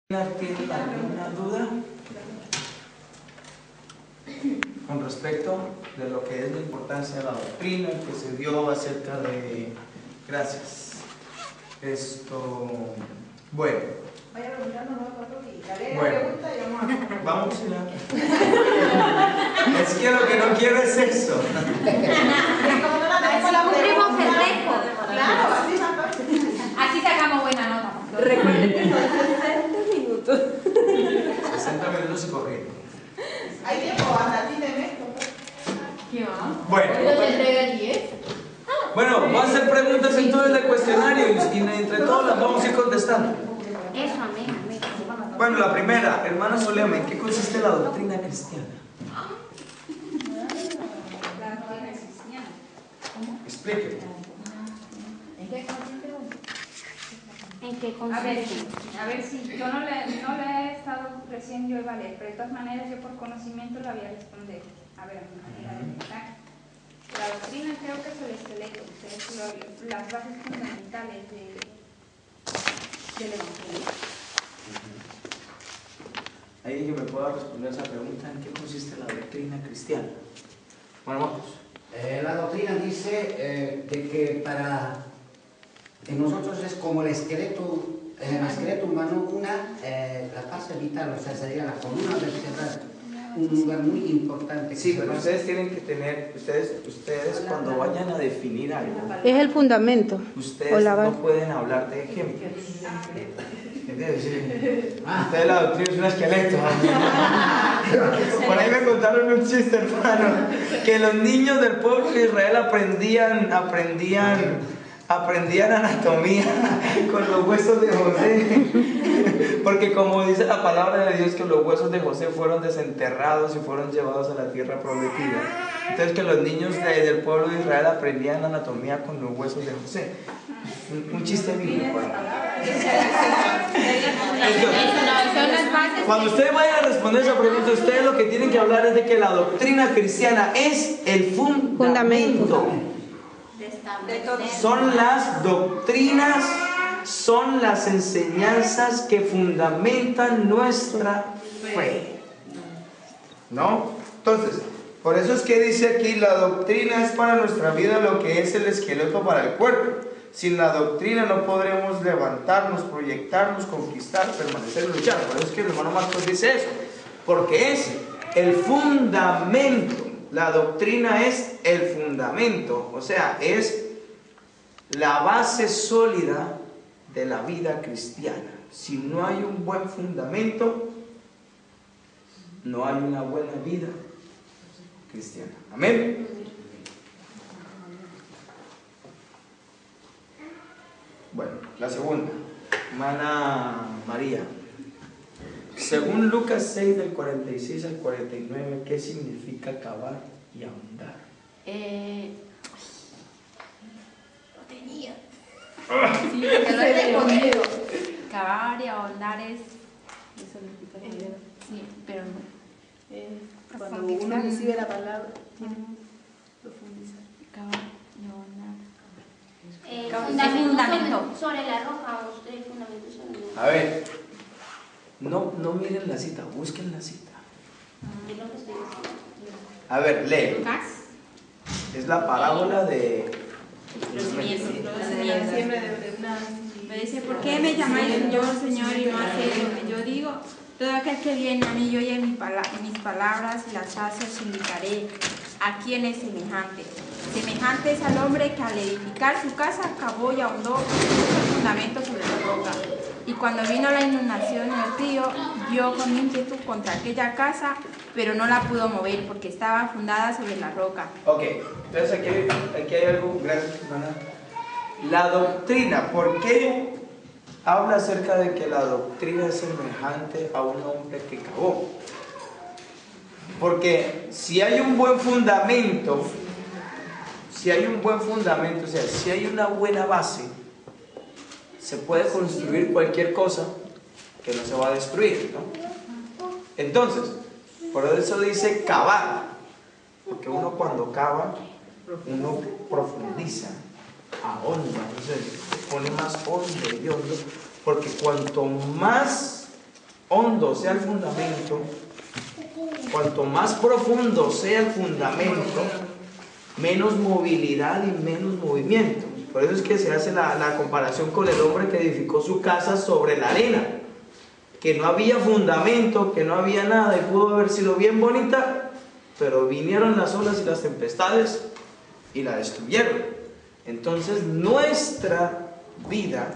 ¿Tienen alguna duda con respecto de lo que es la importancia de la doctrina que se dio acerca de... Gracias. Bueno. Vaya preguntando nosotros y dale la Bueno. pregunta y vamos a... Es que lo que no quiero es eso. Cumplimos el récord. Claro, así es. Así sacamos buena nota. Recuerden que son 60 minutos. 60 minutos y corriendo. Hay tiempo hasta ti de mes. ¿Qué va? Bueno. ¿Pero te entrega el 10? Bueno, vamos a hacer preguntas entonces del cuestionario y entre todas las vamos a ir contestando. Eso, amén. Bueno, la primera, hermana Solema, ¿en qué consiste la doctrina cristiana? La doctrina cristiana. Explíqueme. ¿En qué consiste? ¿En qué A ver si yo no le he estado recién yo a valer, pero de todas maneras yo por conocimiento la voy a responder. A ver, a mi manera de pensar. La doctrina creo que es el esqueleto, es las bases fundamentales del Evangelio. Ahí que me pueda responder esa pregunta, ¿en qué consiste la doctrina cristiana? Bueno, vamos. La doctrina dice de que en nosotros es como el esqueleto humano, la fase vital, o sea, sería la columna vertebral, un lugar muy importante. Sí, pero ustedes tienen que tener, ustedes cuando vayan a definir algo, Es el fundamento. ustedes no pueden hablar de ejemplos. Ustedes la doctrina es un esqueleto. Por ahí me contaron un chiste, hermano, que los niños del pueblo de Israel aprendían anatomía con los huesos de José, porque como dice la palabra de Dios que los huesos de José fueron desenterrados y fueron llevados a la tierra prometida, entonces que los niños del pueblo de Israel aprendían anatomía con los huesos de José. Un chiste bíblico. Cuando ustedes vayan a responder esa pregunta, ustedes lo que tienen que hablar es de que la doctrina cristiana es el fundamento. Son las doctrinas, son las enseñanzas que fundamentan nuestra fe. ¿No? Entonces, por eso es que dice aquí, la doctrina es para nuestra vida lo que es el esqueleto para el cuerpo. Sin la doctrina no podremos levantarnos, proyectarnos, conquistar, permanecer y luchar. Por eso es que el hermano Marcos dice eso, porque es el fundamento. La doctrina es el fundamento, o sea, es la base sólida de la vida cristiana. Si no hay un buen fundamento, no hay una buena vida cristiana. Amén. Bueno, la segunda, hermana María. Según Lucas 6 del 46 al 49, ¿qué significa cavar y ahondar? Lo tenía. Sí, porque lo he escondido. Cavar y ahondar es... Eso significa Sí, pero no. cuando uno recibe la palabra, tiene que profundizar. Cavar y ahondar. Fundamento sobre la roca, usted fundamento sobre la roca. A ver, no miren la cita, busquen la cita. Es lo que estoy diciendo. A ver, lee. Lucas. Es la parábola de... Me dice, ¿por qué me llamáis Señor, Señor y no hacéis lo que yo digo? Todo aquel que viene a mí y oye mis palabras y las hace, os indicaré a quién es semejante. Semejante es al hombre que al edificar su casa cavó y ahondó el fundamento sobre la roca. Y cuando vino la inundación del río, dio con ímpetu contra aquella casa, pero no la pudo mover porque estaba fundada sobre la roca. Ok, entonces aquí hay algo, gracias hermana. La doctrina, ¿por qué habla acerca de que la doctrina es semejante a un hombre que cavó? Porque si hay un buen fundamento, o sea, si hay una buena base, se puede construir cualquier cosa que no se va a destruir, ¿no? Entonces, por eso dice cavar, porque uno cuando cava, uno profundiza, ahonda, entonces se pone más hondo y hondo, porque cuanto más hondo sea el fundamento, cuanto más profundo sea el fundamento, menos movilidad y menos movimiento. Por eso es que se hace la comparación con el hombre que edificó su casa sobre la arena, que no había fundamento, que no había nada, y pudo haber sido bien bonita, pero vinieron las olas y las tempestades y la destruyeron. Entonces nuestra vida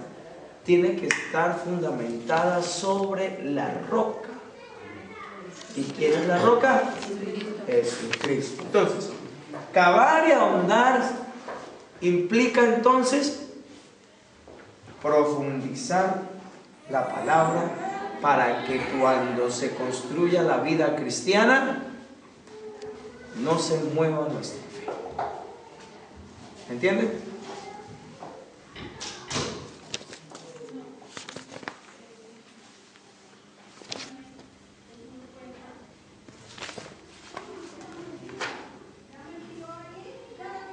tiene que estar fundamentada sobre la roca. ¿Y quién es la roca? Jesucristo. Entonces, cavar y ahondar implica entonces profundizar la palabra para que cuando se construya la vida cristiana no se mueva nuestra fe. ¿Entienden?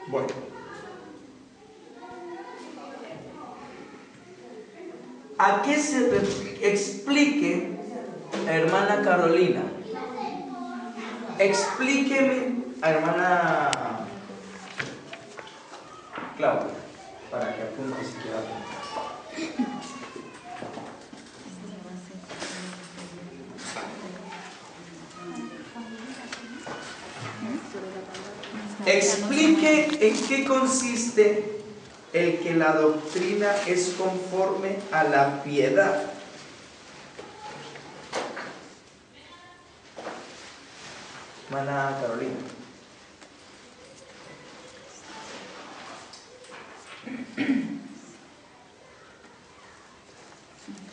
Bueno, ¿a qué se explique, hermana Carolina? Explíqueme, hermana Claudia, para que apunte si quiere apuntar. Explique en qué consiste el que la doctrina es conforme a la piedad. Hermana Carolina.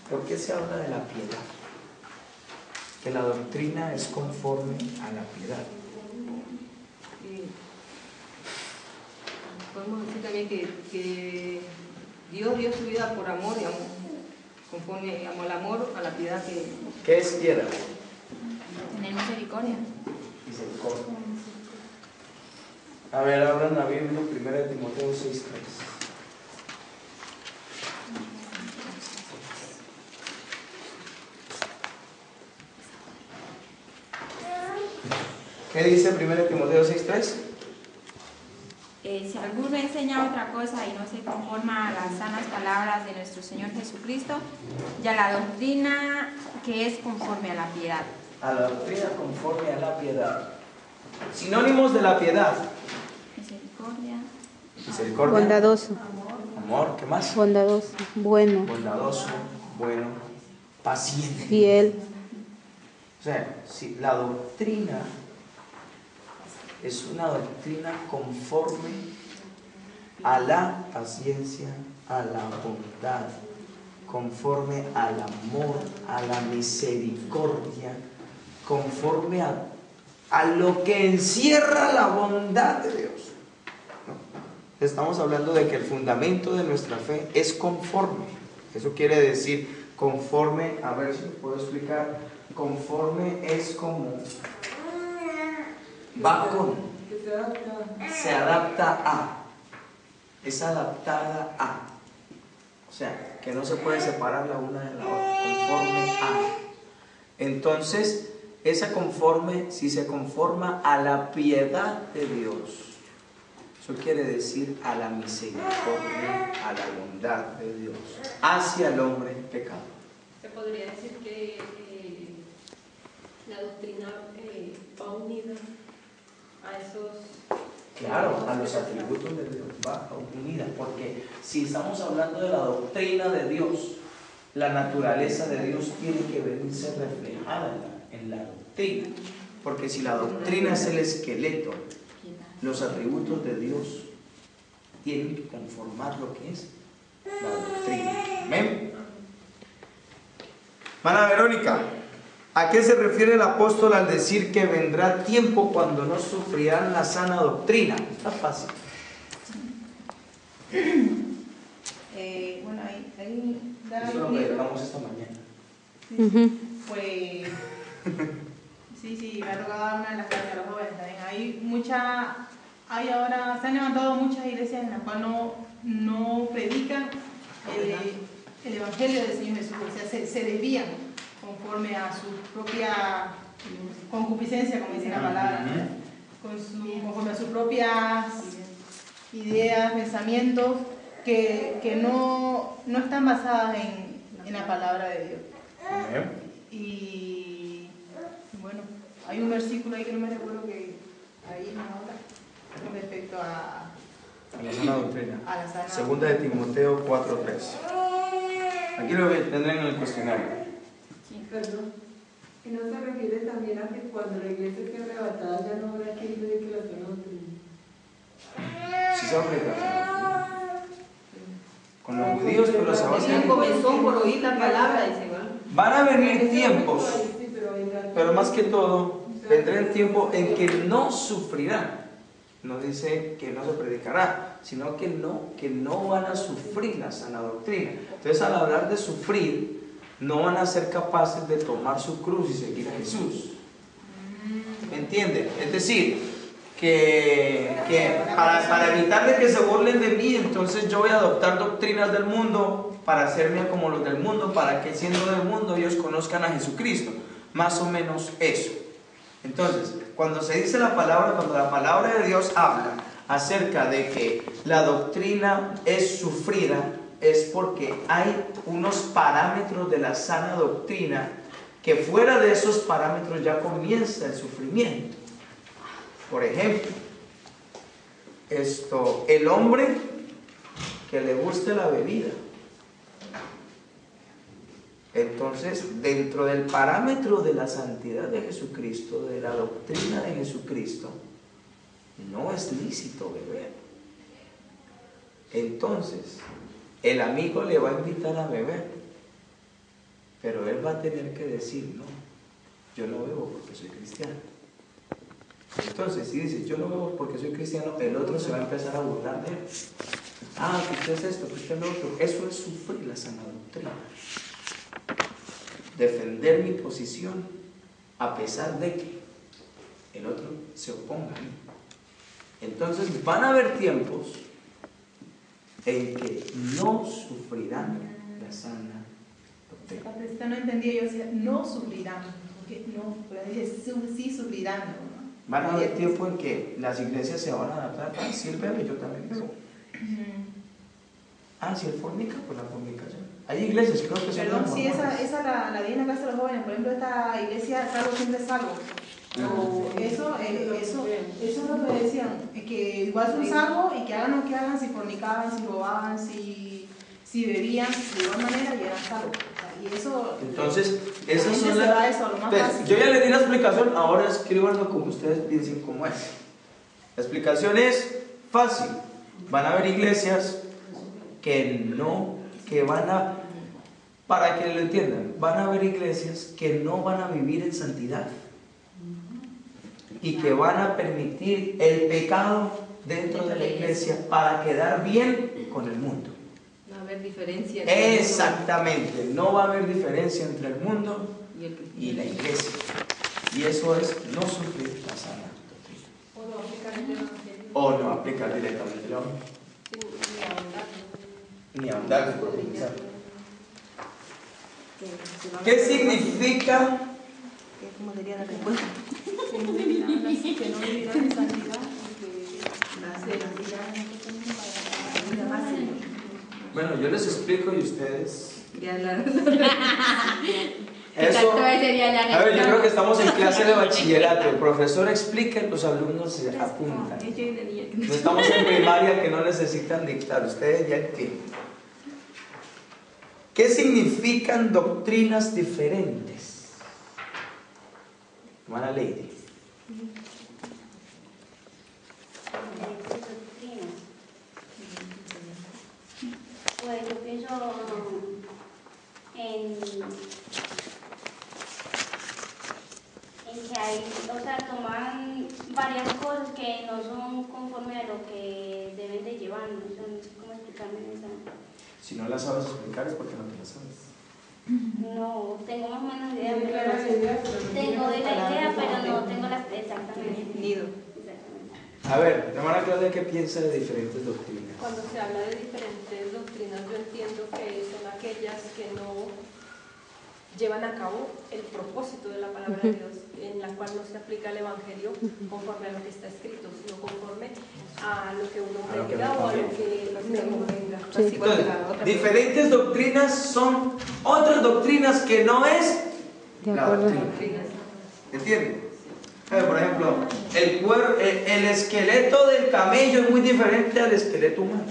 ¿Por qué se habla de la piedad? Que la doctrina es conforme a la piedad. Podemos decir también que Dios dio su vida por amor, y amor, conforme al amor, a la piedad que... ¿Qué es piedad? Tener misericordia. Misericordia. A ver, abran la Biblia, 1 Timoteo 6:3. ¿Qué dice 1 Timoteo 6:3? Si alguno enseña otra cosa y no se conforma a las sanas palabras de nuestro Señor Jesucristo, y a la doctrina que es conforme a la piedad. A la doctrina conforme a la piedad. Sinónimos de la piedad. Misericordia. Misericordia. Bondadoso. Amor, ¿qué más? Bondadoso. Bueno. Bondadoso, bueno, paciente. Fiel. O sea, si la doctrina es una doctrina conforme a la paciencia, a la bondad, conforme al amor, a la misericordia, conforme a lo que encierra la bondad de Dios. ¿No? Estamos hablando de que el fundamento de nuestra fe es conforme. Eso quiere decir conforme, a ver si lo puedo explicar. Conforme es como va con, se adapta a, es adaptada a, o sea, que no se puede separar la una de la otra, conforme a. Entonces, esa conforme, si se conforma a la piedad de Dios, eso quiere decir a la misericordia, a la bondad de Dios, hacia el hombre pecado. Se podría decir que la doctrina va unida a esos... Claro, a los atributos de Dios va unida, porque si estamos hablando de la doctrina de Dios, la naturaleza de Dios tiene que verse reflejada en la doctrina, porque si la doctrina es el esqueleto, los atributos de Dios tienen que conformar lo que es la doctrina. ¿Amén? Hermana Verónica, ¿a qué se refiere el apóstol al decir que vendrá tiempo cuando no sufrirán la sana doctrina? Está fácil. Bueno, ahí da Eso lo un libro. predicamos esta mañana. Pues sí, me ha tocado dar una de las clases a los jóvenes también. Hay ahora, se han levantado muchas iglesias en las cuales no predican el evangelio del Señor Jesús, o sea, se desvían conforme a su propia concupiscencia, como dice la palabra, conforme a sus propias ideas, pensamientos, que no están basadas en la palabra de Dios. Y bueno, hay un versículo ahí que no me recuerdo que ahí no habla con respecto a la sana doctrina. A la sana Segunda de Timoteo 4:3. Aquí lo tendrán en el cuestionario. Perdón. ¿Y no se refiere también a que cuando la iglesia esté arrebatada ya no habrá quien predique la sana doctrina? Si se va a predicar con los judíos, pero se va a hacer. Comenzó por oír la palabra, dice, ¿verdad? Van a venir tiempos, pero más que todo, vendrá el tiempo en que no sufrirán. No dice que no se predicará, sino que no van a sufrir la sana doctrina. Entonces, al hablar de sufrir, no van a ser capaces de tomar su cruz y seguir a Jesús. ¿Me entienden? Es decir, que para evitar de que se burlen de mí, entonces yo voy a adoptar doctrinas del mundo para hacerme como los del mundo, para que siendo del mundo ellos conozcan a Jesucristo. Más o menos eso. Entonces, cuando se dice la palabra, cuando la palabra de Dios habla acerca de que la doctrina es sufrida, es porque hay unos parámetros de la sana doctrina que fuera de esos parámetros ya comienza el sufrimiento. Por ejemplo, el hombre que le guste la bebida. Entonces, dentro del parámetro de la santidad de Jesucristo, de la doctrina de Jesucristo, no es lícito beber. Entonces, el amigo le va a invitar a beber, pero él va a tener que decir, no, yo no bebo porque soy cristiano. Entonces, si dice, yo no bebo porque soy cristiano, el otro se va a empezar a burlar de él. Ah, que usted es esto, que usted es lo otro. Eso es sufrir la sana doctrina. Defender mi posición a pesar de que el otro se oponga a mí. Entonces van a haber tiempos en que no sufrirán la sana doctrina. Esto no entendía, yo decía, no sufrirán, porque no, pero dice, sí sufrirán, ¿no? Van a haber tiempos en que las iglesias se van a adaptar. Ah, si él bebe, yo también bebo. Ah, si él fornica, pues la fornicación. Hay iglesias, creo que son. Perdón, sí, esa la di en la casa de los jóvenes. Por ejemplo, esta iglesia, salvo siempre salvo. Eso es lo que decían, que igual son salvos y que hagan lo que hagan, si fornicaban, si robaban, si bebían, de igual manera y eran salvos. Y eso. Entonces, esas son las. Yo ya le di la explicación, ahora escríbanlo como ustedes piensen cómo es. La explicación es fácil. Van a haber iglesias para que lo entiendan, van a haber iglesias que no van a vivir en santidad y que van a permitir el pecado dentro de la iglesia para quedar bien con el mundo. No va a haber diferencia. Exactamente, no va a haber diferencia entre el mundo y la iglesia. Y eso es no sufrir la sana doctrina. O no aplicar directamente el evangelio. Ni ahondar en profundizar. ¿Qué significa? ¿Cómo sería la respuesta? Que no vivirán en santidad, Bueno, yo les explico y ustedes. Eso, a ver, yo creo que estamos en clase de bachillerato. El profesor explica y los alumnos se apuntan. No estamos en primaria que no necesitan dictar, ustedes ya entienden. ¿Qué significan doctrinas diferentes? Hermana Lady. Pues yo pienso en que hay, o sea, toman varias cosas que no son conforme a lo que deben de llevar, no sé cómo explicarme esa. Si no la sabes explicar es porque no te la sabes. No, tengo más o menos idea, pero tengo de la idea, pero no tengo las exactamente. A ver, hermana Claudia, ¿qué piensa de diferentes doctrinas? Cuando se habla de diferentes doctrinas, yo entiendo que son aquellas que llevan a cabo el propósito de la palabra de Dios, en la cual no se aplica el Evangelio conforme a lo que está escrito, sino conforme a lo que uno predica o a lo que le convenga. Entonces, diferentes doctrinas son otras doctrinas que no es la doctrina. ¿Entienden? Por ejemplo, el esqueleto del camello es muy diferente al esqueleto humano.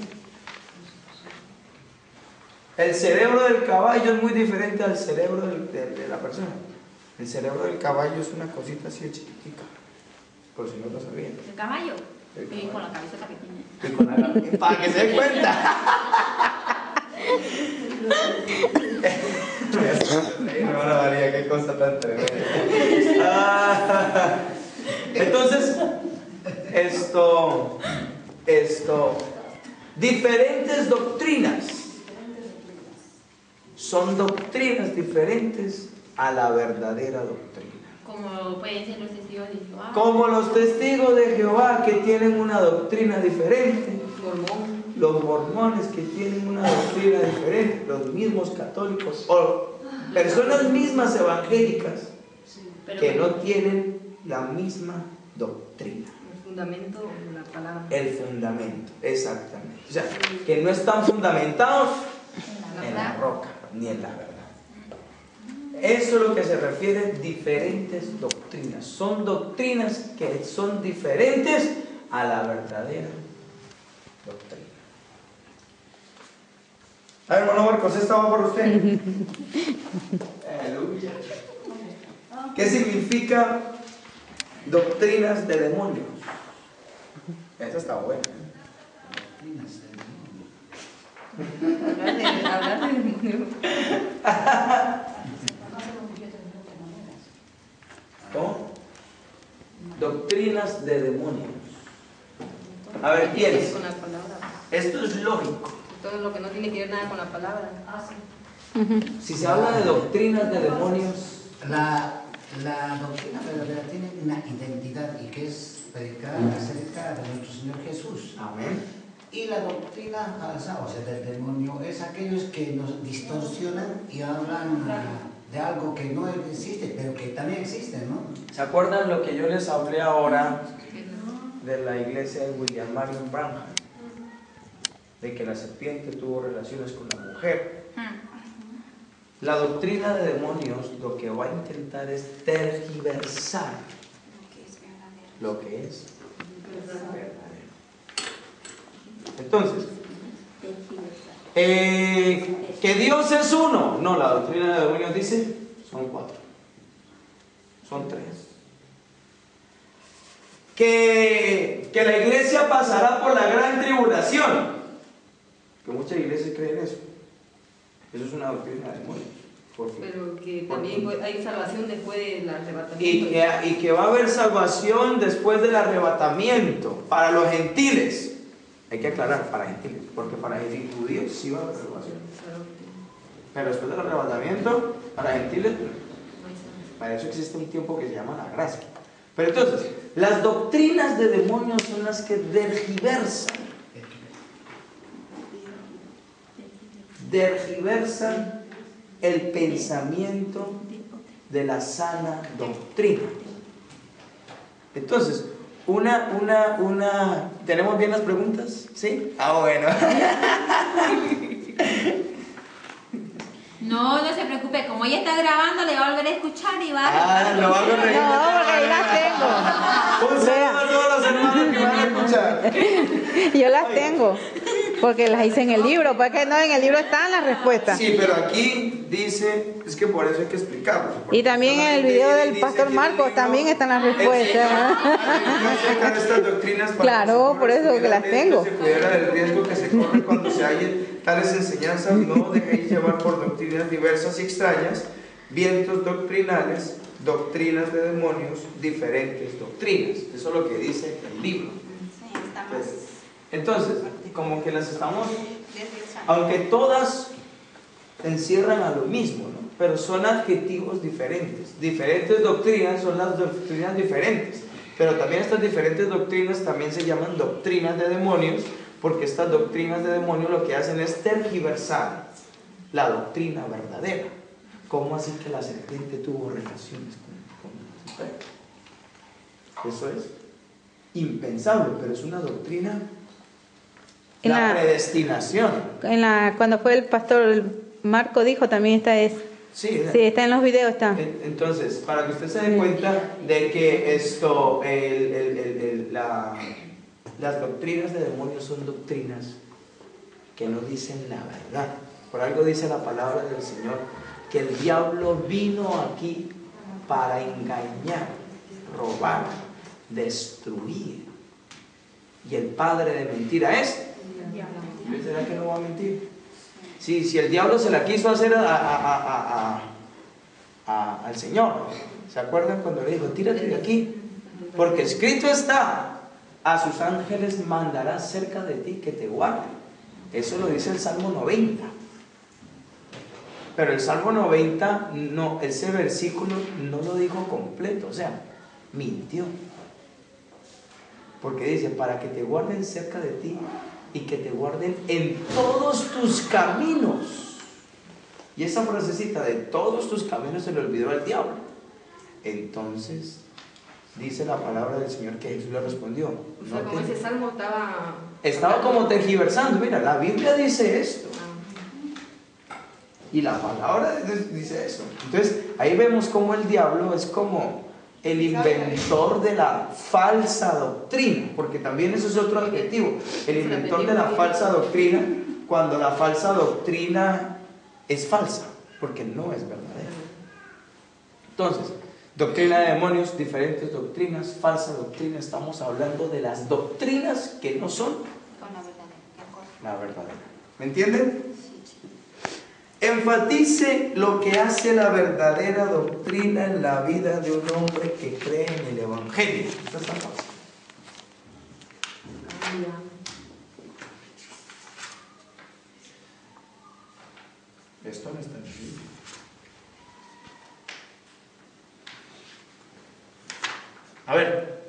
El cerebro del caballo es muy diferente al cerebro de la persona. El cerebro del caballo es una cosita así de chiquitica, por si no lo sabían. ¿El caballo? Y con la cabeza pequeña. Y con la cabeza, para que se den cuenta. Hermana María, qué cosa tan tremenda. Entonces, diferentes doctrinas. Son doctrinas diferentes a la verdadera doctrina. Como pueden ser los testigos de Jehová. Como los testigos de Jehová que tienen una doctrina diferente. Los mormones que tienen una doctrina diferente. Los mismos católicos o personas mismas evangélicas que no tienen la misma doctrina. El fundamento de la palabra. El fundamento, exactamente. O sea, que no están fundamentados en la roca ni en la verdad. Eso es lo que se refiere a diferentes doctrinas. Son doctrinas que son diferentes a la verdadera doctrina. A ver, hermano Marcos, esta va por usted. Aleluya. ¿Qué significa doctrinas de demonios? Esta está buena. Hablar de demonio. ¿Cómo? Doctrinas de demonios. A ver, piensa. Con la palabra. Esto es lógico. Todo lo que no tiene que ver nada con la palabra. Si se habla de doctrinas de demonios, la doctrina verdadera tiene una identidad y que es predicar acerca de nuestro Señor Jesús. Amén. Y la doctrina falsa, o sea, del demonio, es aquellos que nos distorsionan y hablan de algo que no existe, pero que también existe, ¿no? ¿Se acuerdan lo que yo les hablé ahora de la iglesia de William Marion Branham? De que la serpiente tuvo relaciones con la mujer. La doctrina de demonios lo que va a intentar es tergiversar lo que es verdadero. Entonces, que Dios es uno. No, la doctrina de demonios dice son 4. Son 3. Que la iglesia pasará por la gran tribulación. Que muchas iglesias creen eso. Eso es una doctrina de demonios. Pero que también hay salvación después del arrebatamiento. Y que va a haber salvación después del arrebatamiento para los gentiles. Hay que aclarar, para gentiles, porque para judíos sí va a haber salvación. Pero después del arrebatamiento, para gentiles, para eso existe un tiempo que se llama la gracia. Pero entonces, las doctrinas de demonios son las que tergiversan el pensamiento de la sana doctrina. Entonces, ¿tenemos bien las preguntas? ¿Sí? Ah, bueno. No se preocupe, como ella está grabando, le va a volver a escuchar y va a... lo va a corregir. No, porque ahí las tengo. Un saludo a todos los hermanos que van a escuchar. Yo las tengo, porque las hice en el libro, porque no, en el libro están las respuestas. Sí, pero aquí dice, es que por eso hay que explicarlo. Y también en el video del pastor Marcos también están las respuestas. Sacar estas doctrinas para claro, por eso que las tengo. Se cuidara del riesgo que se corre cuando se hallen tales enseñanzas. No dejéis llevar por doctrinas diversas y extrañas, vientos doctrinales, doctrinas de demonios, diferentes doctrinas. Eso es lo que dice el libro. Sí, está más. Entonces, como que las estamos, aunque todas encierran a lo mismo, ¿no? Pero son adjetivos diferentes. Diferentes doctrinas son las doctrinas diferentes. Pero también estas diferentes doctrinas también se llaman doctrinas de demonios, porque estas doctrinas de demonios lo que hacen es tergiversar la doctrina verdadera. ¿cómo así que la serpiente tuvo relaciones con Lucifer? Eso es impensable, pero es una doctrina. La predestinación. Cuando fue el pastor Marco dijo también sí, está en los videos, está. Entonces, para que usted se dé cuenta de que esto, las doctrinas de demonios son doctrinas que no dicen la verdad. Por algo dice la palabra del Señor que el diablo vino aquí para engañar, robar, destruir. Y el padre de mentira es. ¿Será que no va a mentir? Sí, si el diablo se la quiso hacer al Señor, ¿se acuerdan cuando le dijo, tírate de aquí? Porque escrito está, a sus ángeles mandará cerca de ti que te guarden. Eso lo dice el Salmo 90. Pero el Salmo 90, no, ese versículo no lo dijo completo, o sea, mintió. Porque dice, para que te guarden cerca de ti y que te guarden en todos tus caminos. Y esa frasecita de todos tus caminos se le olvidó al diablo. Entonces, dice la palabra del Señor que Jesús le respondió. O sea, como ese salmo estaba como tergiversando. Mira, la Biblia dice esto. Y la palabra dice eso. Entonces, ahí vemos cómo el diablo es como el inventor de la falsa doctrina, porque también eso es otro adjetivo, el inventor de la falsa doctrina, cuando la falsa doctrina es falsa, porque no es verdadera. Entonces, doctrina de demonios, diferentes doctrinas, falsa doctrina, estamos hablando de las doctrinas que no son la verdadera. ¿Me entienden? Enfatice lo que hace la verdadera doctrina en la vida de un hombre que cree en el Evangelio. Esto está fácil. Esto no está en el libro. A ver,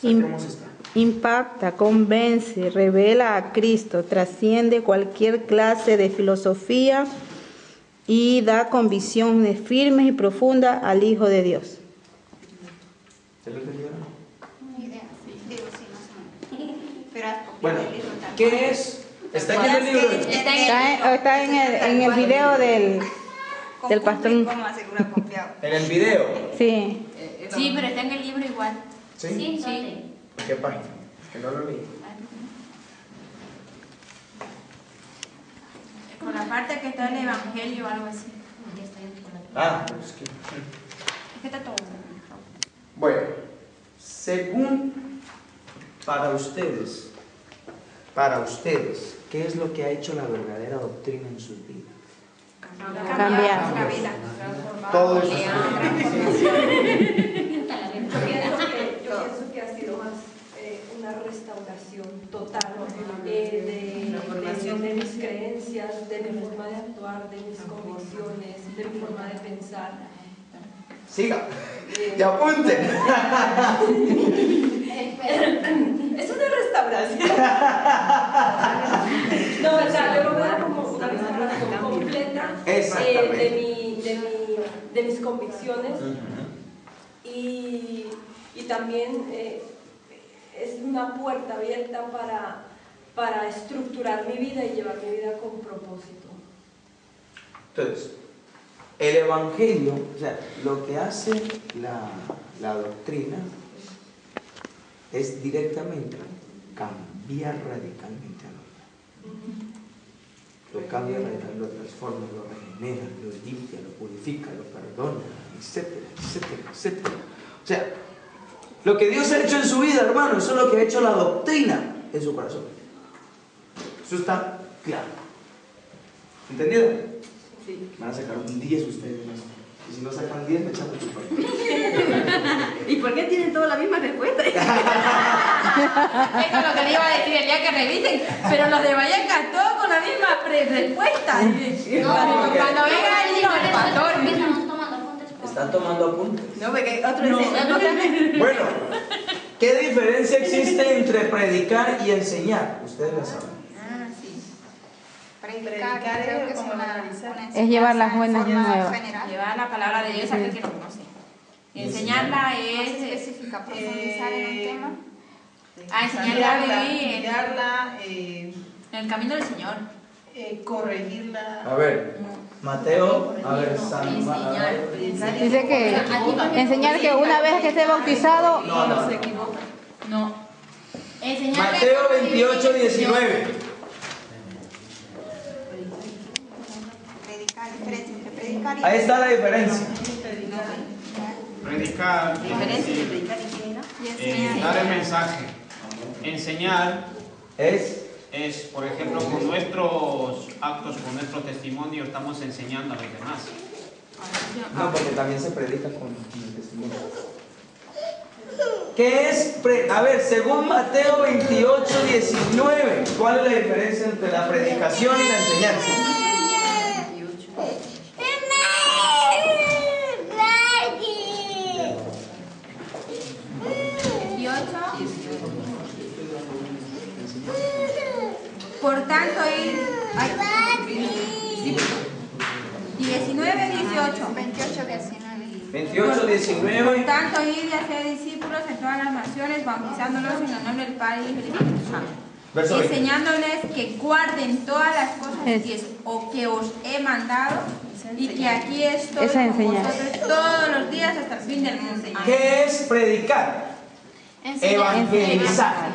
saquemos esta. Impacta, convence, revela a Cristo, trasciende cualquier clase de filosofía y da convicciones firmes y profundas al Hijo de Dios. ¿Se lo entendieron? Ni idea, digo sí, más o menos. Pero bueno, ¿qué es? ¿Está aquí en el libro? Está en el video del pastor. ¿En el video? Sí. Sí, pero está en el libro igual. ¿Sí? Sí. ¿Qué página? Es que no lo leí. Por la parte que está el Evangelio o algo así. Es que está todo. Bueno, según para ustedes, ¿qué es lo que ha hecho la verdadera doctrina en sus vidas? Cambiar. Todo eso. Yo pienso que ha sido más una restauración total de mis creencias, de mi forma de actuar, de mis convicciones, de mi forma de pensar. Siga, y apunten. Es una restauración. No, o sea, yo lo veo como una restauración completa de mis convicciones. Y también es una puerta abierta para estructurar mi vida y llevar mi vida con propósito. Entonces, el Evangelio, o sea, lo que hace la doctrina es directamente cambiar radicalmente al hombre. Lo cambia radicalmente, lo transforma, lo regenera, lo limpia, lo purifica, lo perdona, etcétera, etcétera, etcétera. O sea, lo que Dios ha hecho en su vida, hermano, eso es lo que ha hecho la doctrina en su corazón. Eso está claro. ¿Entendido? Sí. Van a sacar un 10 ustedes, ¿no? Y si no sacan 10, me echan tu parte. ¿Y por qué tienen toda la misma respuesta? Eso es lo que le iba a decir el día que revisen. Pero los de Vallecas todos con la misma respuesta. Cuando venga el hijo del pastor. Están tomando apuntes. No, porque otro dice. Bueno, ¿qué diferencia existe entre predicar y enseñar? Ustedes lo saben. Sí. predicar creo que es como una evangelizar. Es llevar las enseñanza buenas en forma nuevas. general. Llevar la palabra de Dios a aquel que no conoce. Enseñarla No se es especifica, profundizar en un tema. a enseñarla a vivir guiarla, en el camino del Señor. corregirla. A ver, Mateo, a ver, Dice que enseñar que una vez que esté bautizado, No. Se equivoca. No. Enseñarle Mateo cómo vivir 28, en 19. Predicar, diferencia entre predicar y Ahí está la diferencia. Predicar, dar el mensaje. Enseñar es, por ejemplo, con nuestros actos, con nuestro testimonio, estamos enseñando a los demás. No, porque también se predica con el testimonio. ¿Qué es? A ver, según Mateo 28, 19, ¿cuál es la diferencia entre la predicación y la enseñanza? 18. Por tanto, ir. 19, 18. 28, 19. 28, Por 19. tanto, ir y hacer discípulos en todas las naciones, bautizándolos en el nombre del Padre y del Espíritu Santo. Verso 20. Enseñándoles que guarden todas las cosas que os he mandado y que aquí estoy Esa con enseñanza. vosotros todos los días hasta el fin del mundo. ¿Qué es predicar? Evangelizar.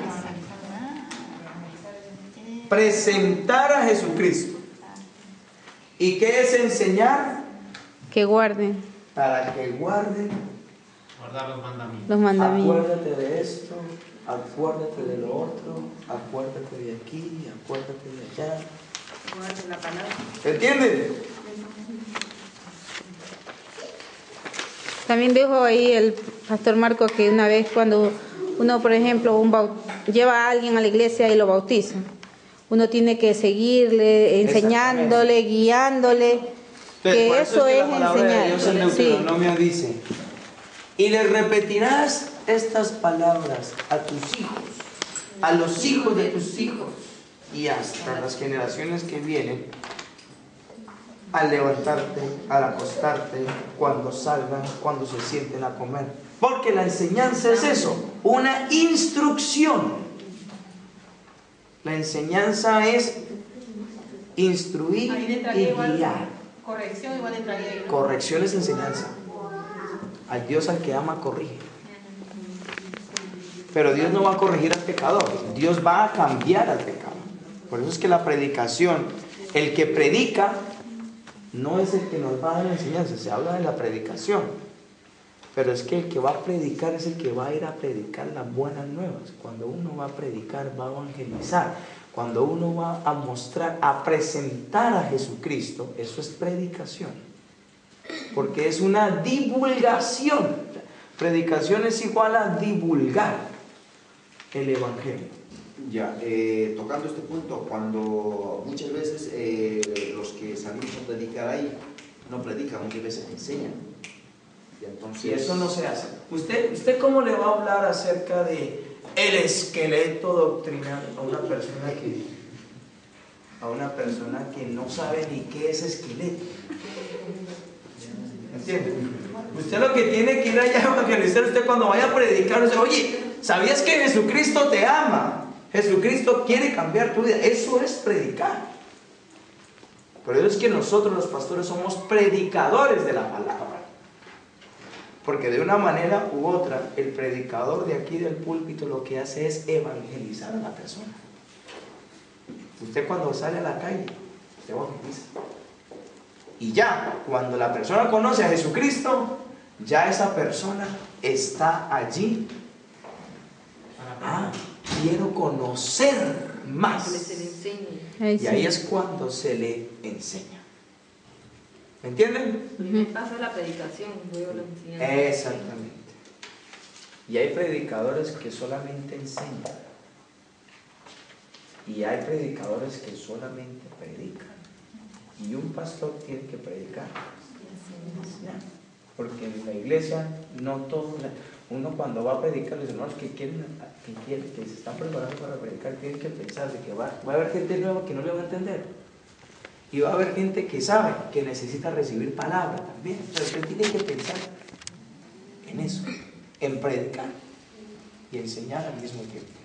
Presentar a Jesucristo. ¿Y qué es enseñar? que guarden Para que guarden. Guardar los mandamientos. los mandamientos. Acuérdate de esto, acuérdate de lo otro, acuérdate de aquí, acuérdate de allá. Guarden la palabra. ¿Entienden? También dijo ahí el pastor Marco que una vez cuando uno, por ejemplo, lleva a alguien a la iglesia y lo bautiza, uno tiene que seguirle, enseñándole, guiándole, Entonces, por que eso que es la palabra de enseñar. Dios en Sí. Deuteronomio dice: y le repetirás estas palabras a tus hijos, a los hijos de tus hijos y hasta las generaciones que vienen, al levantarte, al acostarte, cuando salgan, cuando se sienten a comer. Porque la enseñanza es eso, una instrucción. La enseñanza es instruir Ahí le y entraría igual guiar. corrección, igual entraría ahí. Corrección es enseñanza. Al Dios al que ama corrige. Pero Dios no va a corregir al pecador, Dios va a cambiar al pecador. Por eso es que la predicación, el que predica no es el que nos va a dar la enseñanza, se habla de la predicación. Pero es que el que va a predicar es el que va a ir a predicar las buenas nuevas. Cuando uno va a predicar, va a evangelizar. Cuando uno va a mostrar, a presentar a Jesucristo, eso es predicación. Porque es una divulgación. Predicación es igual a divulgar el evangelio. Ya, tocando este punto, cuando muchas veces los que salimos a predicar ahí no predican, muchas veces enseñan. Y entonces, Y eso no se hace. ¿Usted cómo le va a hablar acerca de el esqueleto doctrinal a una persona que no sabe ni qué es esqueleto? ¿Entiende? Usted lo que tiene que ir allá a evangelizar, usted cuando vaya a predicar, usted, oye, ¿sabías que Jesucristo te ama? Jesucristo quiere cambiar tu vida. Eso es predicar. Por eso es que nosotros los pastores somos predicadores de la palabra. Porque de una manera u otra, el predicador de aquí del púlpito lo que hace es evangelizar a la persona. Usted cuando sale a la calle, usted evangeliza. Y ya, cuando la persona conoce a Jesucristo, ya esa persona está allí. Quiero conocer más. Se le enseñe. Y ahí es cuando se le enseña. ¿Me entienden? Primer paso es la predicación, luego la enseñanza. Exactamente. Y hay predicadores que solamente enseñan. Y hay predicadores que solamente predican. Y un pastor tiene que predicar. Porque en la iglesia no todos, uno cuando va a predicar, los hermanos que se están preparando para predicar, tienen que pensar de que va a haber gente nueva que no le va a entender. Y va a haber gente que sabe que necesita recibir palabra también. Pero usted tiene que pensar en eso, en predicar y enseñar al mismo tiempo.